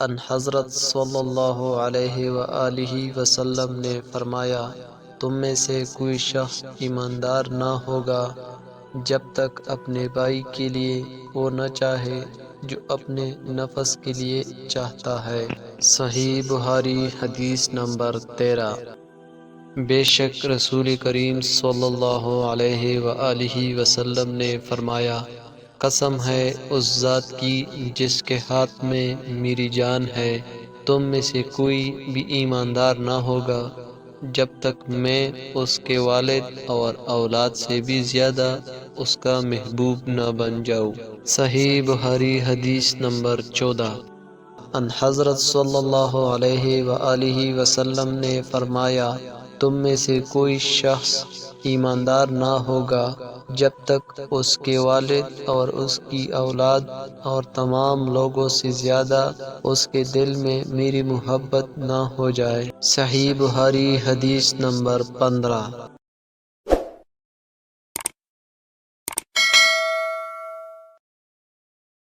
ان حضرت صلی اللہ علیہ وآلہ وسلم نے فرمایا، تم میں سے کوئی شخص ایماندار نہ ہوگا جب تک اپنے بھائی کے لیے وہ نہ چاہے جو اپنے نفس کے لیے چاہتا ہے۔ صحیح بخاری حدیث نمبر 13۔ بے شک رسول کریم صلی اللہ علیہ وآلہ وسلم نے فرمایا، قسم ہے اس ذات کی جس کے ہاتھ میں میری جان ہے، تم میں سے کوئی بھی ایماندار نہ ہوگا جب تک میں اس کے والد اور اولاد سے بھی زیادہ اس کا محبوب نہ بن جاؤں۔ صحیح بخاری حدیث نمبر 14۔ ان حضرت صلی اللہ علیہ وآلہ وسلم نے فرمایا، تم میں سے کوئی شخص ایماندار نہ ہوگا جب تک اس کے والد اور اس کی اولاد اور تمام لوگوں سے زیادہ اس کے دل میں میری محبت نہ ہو جائے۔ صحیح بخاری حدیث نمبر 15۔